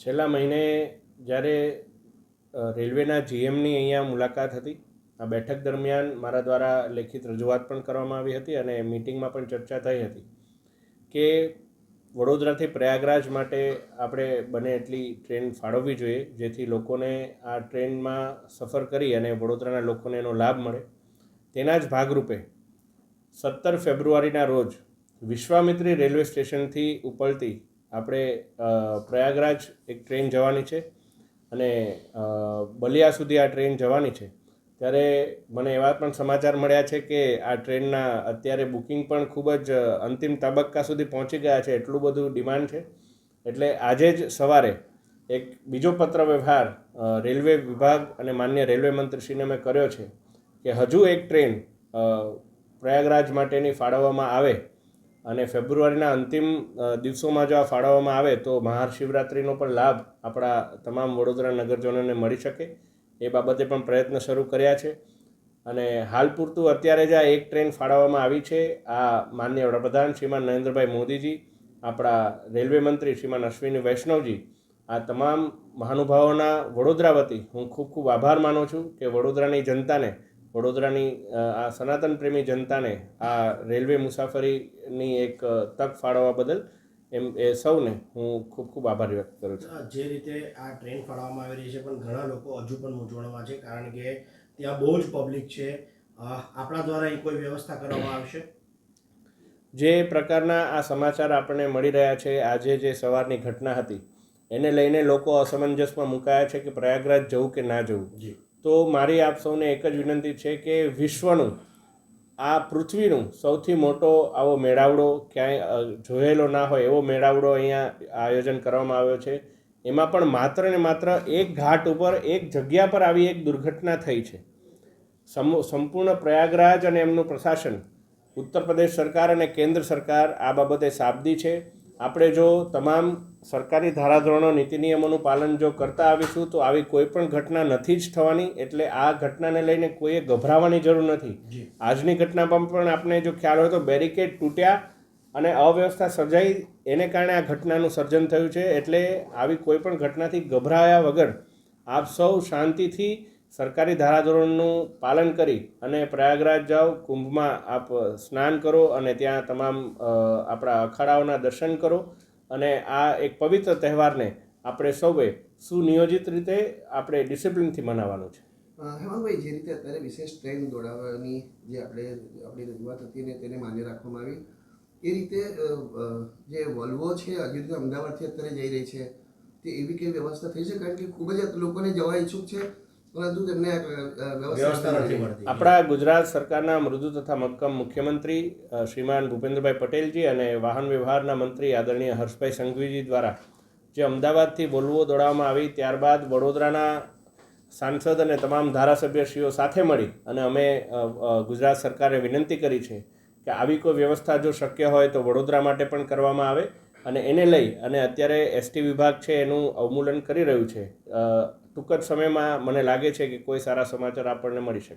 છેલ્લા મહિને જ્યારે રેલવેના જીએમની અહીંયા મુલાકાત હતી, આ બેઠક દરમિયાન મારા દ્વારા લેખિત રજૂઆત પણ કરવામાં આવી હતી અને મીટિંગમાં પણ ચર્ચા થઈ હતી કે વડોદરાથી પ્રયાગરાજ માટે આપણે બને એટલી ટ્રેન ફાળવવી જોઈએ, જેથી લોકોને આ ટ્રેનમાં સફર કરી અને વડોદરાના લોકોને એનો લાભ મળે. તેના જ ભાગરૂપે 17 ફેબ્રુઆરીના રોજ વિશ્વામિત્રી રેલવે સ્ટેશનથી ઉપડતી આપણે પ્રયાગરાજ એક ટ્રેન જવાની છે અને બલિયા સુધી આ ટ્રેન જવાની છે. ત્યારે મને એવા પણ સમાચાર મળ્યા છે કે આ ટ્રેનના અત્યારે બુકિંગ પણ ખૂબ જ અંતિમ તબક્કા સુધી પહોંચી ગયા છે, એટલું બધું ડિમાન્ડ છે. એટલે આજે જ સવારે એક બીજો પત્ર વ્યવહાર રેલવે વિભાગ અને માન્ય રેલવે મંત્રીશ્રીને મેં કર્યો છે કે હજુ એક ટ્રેન પ્રયાગરાજ માટેની ફાળવવામાં આવે અને ફેબ્રુઆરીના અંતિમ દિવસોમાં જો આ ફાળવવામાં આવે તો મહાશિવરાત્રિનો પણ લાભ આપણા તમામ વડોદરા નગરજનોને મળી શકે. એ બાબતે પણ પ્રયત્ન શરૂ કર્યા છે અને હાલ પૂરતું અત્યારે જ આ એક ટ્રેન ફાળવવામાં આવી છે. આ માનનીય વડાપ્રધાન શ્રીમાન નરેન્દ્રભાઈ મોદીજી, આપણા રેલવે મંત્રી શ્રીમાન અશ્વિની વૈષ્ણવજી, આ તમામ મહાનુભાવોના વડોદરા વતી હું ખૂબ ખૂબ આભાર માનું છું કે વડોદરાની જનતાને, વડોદરાની આ સનાતન પ્રેમી જનતાને આ રેલવે મુસાફરીની એક તક ફાળવવા બદલ એ સૌને હું ખૂબ ખૂબ આભાર વ્યક્ત કરું છું. જે રીતે આ ટ્રેન ફાળવવામાં આવી રહી છે, પણ ઘણા લોકો હજુ પણ મૂંઝવણમાં છે, કારણ કે ત્યાં બહુ જ પબ્લિક છે. આપણા દ્વારા એ કોઈ વ્યવસ્થા કરવામાં આવશે? જે પ્રકારના આ સમાચાર આપણને મળી રહ્યા છે, આજે જે સવારની ઘટના હતી એને લઈને લોકો અસમંજસમાં મુકાયા છે કે પ્રયાગરાજ જવું કે ના જવું. તો મારી આપ સૌને એક જ વિનંતી છે કે વિશ્વનું, આ પૃથ્વીનું સૌથી મોટો આવો મેળાવડો ક્યાંય જોયેલો ના હોય એવો મેળાવડો અહીંયા આયોજન કરવામાં આવ્યો છે. એમાં પણ માત્ર ને માત્ર એક ઘાટ ઉપર, એક જગ્યા પર આવી એક દુર્ઘટના થઈ છે. સંપૂર્ણ પ્રયાગરાજ અને એમનું પ્રશાસન, ઉત્તર પ્રદેશ સરકાર અને કેન્દ્ર સરકાર આ બાબતે સાબદી છે. આપણે જો તમામ સરકારી ધારાધોરણો, નીતિ નિયમોનું પાલન જો કરતા આવીશું તો આવી કોઈ પણ ઘટના નથી જ થવાની. એટલે આ ઘટનાને લઈને કોઈએ ગભરાવાની જરૂર નથી. આજની ઘટનામાં પણ આપણે જો ખ્યાલ હોય તો બેરિકેડ તૂટ્યા અને અવ્યવસ્થા સર્જાઈ, એને કારણે આ ઘટનાનું સર્જન થયું છે. એટલે આવી કોઈ પણ ઘટનાથી ગભરાયા વગર આપ સૌ શાંતિથી સરકારી ધારાધોરણનું પાલન કરી અને પ્રયાગરાજ જાઓ, કુંભમાં આપ સ્નાન કરો અને ત્યાં તમામ આપણા અખાડાઓના દર્શન કરો અને આ એક પવિત્ર તહેવારને આપણે સૌએ સુનિયોજિત રીતે આપણે ડિસિપ્લિનથી મનાવવાનું છે. હેમાંગભાઈ, જે રીતે અત્યારે વિશેષ ટ્રેન દોડાવવાની જે આપણી રજૂઆત હતી ને તેને માન્ય રાખવામાં આવી, એ રીતે જે વોલ્વો છે હજુ રીતે અમદાવાદથી અત્યારે જઈ રહી છે, તે એવી કઈ વ્યવસ્થા થઈ છે? કારણ કે ખૂબ જ લોકોને જવા ઈચ્છુક છે પરંતુ તેમને વ્યવસ્થા નથી મળતી. આપણા ગુજરાત સરકારના મૃદુ તથા મક્કમ મુખ્યમંત્રી શ્રીમાન ભૂપેન્દ્રભાઈ પટેલજી અને વાહન વ્યવહારના મંત્રી આદરણીય હર્ષભાઈ સંઘવીજી દ્વારા જે અમદાવાદથી વોલ્વો દોડાવવામાં આવી, ત્યારબાદ વડોદરાના સાંસદ અને તમામ ધારાસભ્યશ્રીઓ સાથે મળી અને અમે ગુજરાત સરકારે વિનંતી કરી છે કે આવી કોઈ વ્યવસ્થા જો શક્ય હોય તો વડોદરા માટે પણ કરવામાં આવે અને એને લઈ અને અત્યારે એસટી વિભાગ છે એનું અવમૂલન કરી રહ્યું છે. ટૂંક જ સમયમાં મને લાગે છે કે કોઈ સારા સમાચાર આપણને મળી શકે.